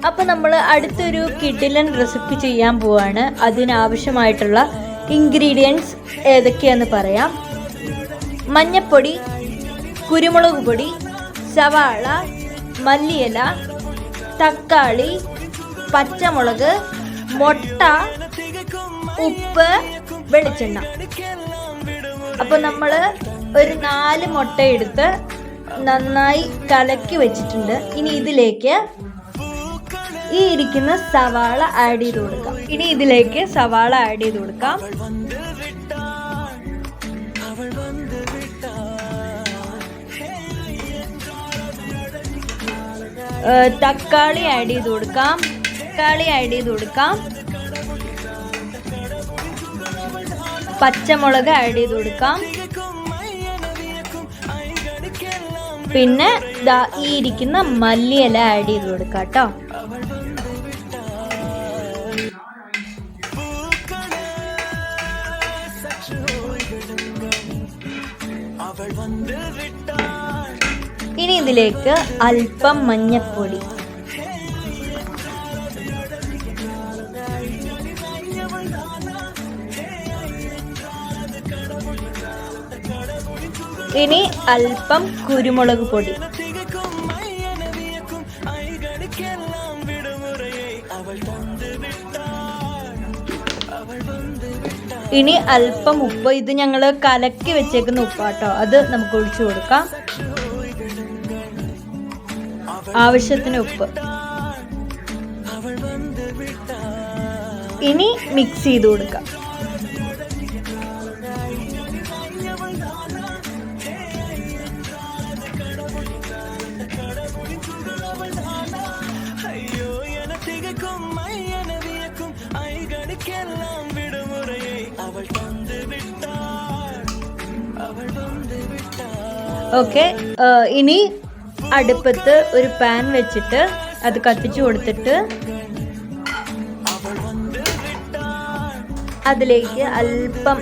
അപ്പോൾ നമ്മൾ അടുത്തൊരു കിഡിലൻ റെസിപ്പി ചെയ്യാൻ പോവാണ്. അതിനാവശ്യമായിട്ടുള്ള ഇൻഗ്രീഡിയൻസ് ഏതൊക്കെയാന്ന് പറയാം. മഞ്ഞപ്പൊടി, കുരുമുളക് പൊടി, സവാള, മല്ലിയില, തക്കാളി, പച്ചമുളക്, മുട്ട, ഉപ്പ്, വെളിച്ചെണ്ണ. അപ്പോൾ നമ്മൾ ഒരു 4 മുട്ട എടുത്ത് നന്നായി കലക്കി വെച്ചിട്ടുണ്ട്. ഇനി ഇതിലേക്ക് ഈ ഇരിക്കുന്ന സവാള ആഡ് ചെയ്ത് കൊടുക്കാം. തക്കാളി ആഡ് ചെയ്ത് കൊടുക്കാം. പച്ചമുളക് ആഡ് ചെയ്ത് കൊടുക്കാം. പിന്നെ ഈ ഇരിക്കുന്ന മല്ലിയില ആഡ് ചെയ്ത് കൊടുക്കാം കേട്ടോ. ഇനി ഇതിലേക്ക് അല്പം മഞ്ഞപ്പൊടി, ഇനി അല്പം കുരുമുളക് പൊടി, ഇനി അല്പം ഉപ്പ്. ഇത് ഞങ്ങൾ കലക്കി വെച്ചേക്കുന്ന ഉപ്പാട്ടോ, അത് നമുക്ക് ഒഴിച്ചു കൊടുക്കാം. ആവശ്യത്തിന് ഉപ്പ്. ഇനി മിക്സ് ചെയ്ത് കൊടുക്കാം. ഓക്കെ, ഇനി അടുപ്പത്ത് ഒരു പാൻ വെച്ചിട്ട് അത് കത്തിച്ചു കൊടുത്തിട്ട് അതിലേക്ക് അല്പം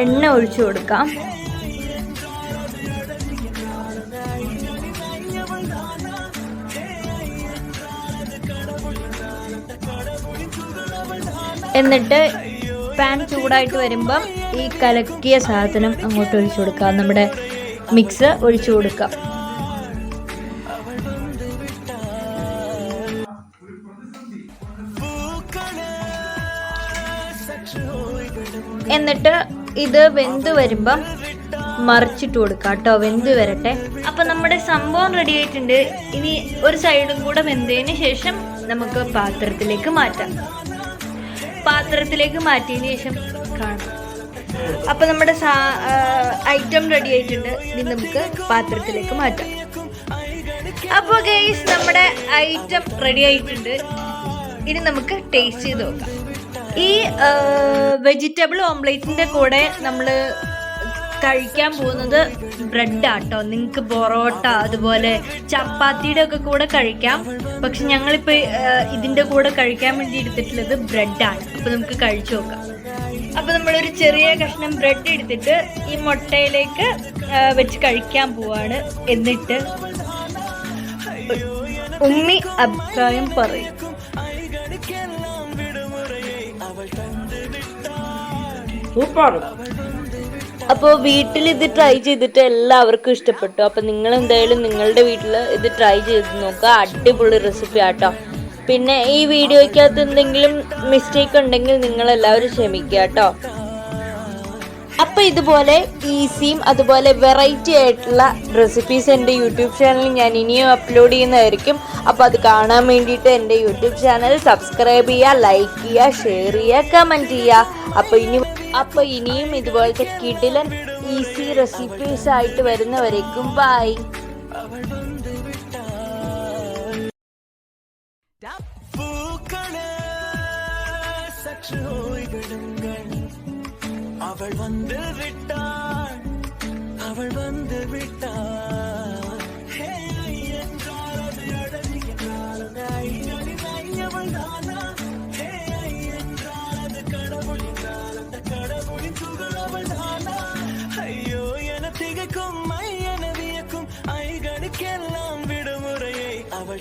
എണ്ണ ഒഴിച്ചു കൊടുക്കാം. എന്നിട്ട് പാൻ ചൂടായിട്ട് വരുമ്പം ഈ കലക്കിയ സാധനം അങ്ങോട്ട് ഒഴിച്ചു കൊടുക്കാം. നമ്മുടെ മിക്സ് ഒഴിച്ചു കൊടുക്കാം. എന്നിട്ട് ഇത് വെന്ത് വരുമ്പം മറിച്ചിട്ട് കൊടുക്കാം കേട്ടോ. വെന്ത് വരട്ടെ. അപ്പൊ നമ്മുടെ സംഭവം റെഡി ആയിട്ടുണ്ട്. ഇനി ഒരു സൈഡും കൂടെ വെന്തതിന് ശേഷം നമുക്ക് പാത്രത്തിലേക്ക് മാറ്റിയതിന് ശേഷം കാണാം. അപ്പൊ നമ്മുടെ ഐറ്റം റെഡി ആയിട്ടുണ്ട്. ഇനി നമുക്ക് പാത്രത്തിലേക്ക് മാറ്റാം. അപ്പോൾ ഗൈസ്, നമ്മുടെ ഐറ്റം റെഡി ആയിട്ടുണ്ട്. ഇനി നമുക്ക് ടേസ്റ്റ് ചെയ്ത് നോക്കാം. ഈ വെജിറ്റബിൾ ഓംലേറ്റിന്റെ കൂടെ നമ്മൾ കഴിക്കാൻ പോകുന്നത് ബ്രെഡാട്ടോ. നിങ്ങൾക്ക് പൊറോട്ട അതുപോലെ ചപ്പാത്തിയുടെ ഒക്കെ കൂടെ കഴിക്കാം. പക്ഷെ ഞങ്ങളിപ്പോൾ ഇതിൻ്റെ കൂടെ കഴിക്കാൻ വേണ്ടി എടുത്തിട്ടുള്ളത് ബ്രെഡാണ്. അപ്പോൾ നമുക്ക് കഴിച്ചു നോക്കാം. അപ്പോൾ നമ്മളൊരു ചെറിയ കഷ്ണം ബ്രെഡ് എടുത്തിട്ട് ഈ മുട്ടയിലേക്ക് വെച്ച് കഴിക്കാൻ പോവാണ്. എന്നിട്ട് ഉമ്മി അഭിപ്രായം പറയും. അപ്പോൾ വീട്ടിൽ ഇത് ട്രൈ ചെയ്തിട്ട് എല്ലാവർക്കും ഇഷ്ടപ്പെട്ടു. അപ്പോൾ നിങ്ങൾ എന്തായാലും നിങ്ങളുടെ വീട്ടിൽ ഇത് ട്രൈ ചെയ്ത് നോക്കുക. അടിപൊളി റെസിപ്പി ആട്ടോ. പിന്നെ ഈ വീഡിയോയ്ക്കകത്ത് എന്തെങ്കിലും മിസ്റ്റേക്ക് ഉണ്ടെങ്കിൽ നിങ്ങളെല്ലാവരും ക്ഷമിക്കുക കേട്ടോ. അപ്പോൾ ഇതുപോലെ ഈസിയും അതുപോലെ വെറൈറ്റി ആയിട്ടുള്ള റെസിപ്പീസ് എൻ്റെ യൂട്യൂബ് ചാനലിൽ ഞാൻ ഇനിയും അപ്ലോഡ് ചെയ്യുന്നതായിരിക്കും. അപ്പോൾ അത് കാണാൻ വേണ്ടിയിട്ട് എൻ്റെ യൂട്യൂബ് ചാനൽ സബ്സ്ക്രൈബ് ചെയ്യുക, ലൈക്ക് ചെയ്യുക, ഷെയർ ചെയ്യുക, കമൻറ്റ് ചെയ്യുക. അപ്പോൾ ഇനിയും ഇതുപോലത്തെ കിഡിലൻ ഈസി റെസിപ്പീസ് ആയിട്ട് വരുന്നവരേക്കും ബൈ. അവൾ വന്ന് വിട്ടാൾ ஐயோ என திகைக்கும் ஐயன வியக்கும் ஐகனுக்கெல்லாம் விடுமுறையை അവൾ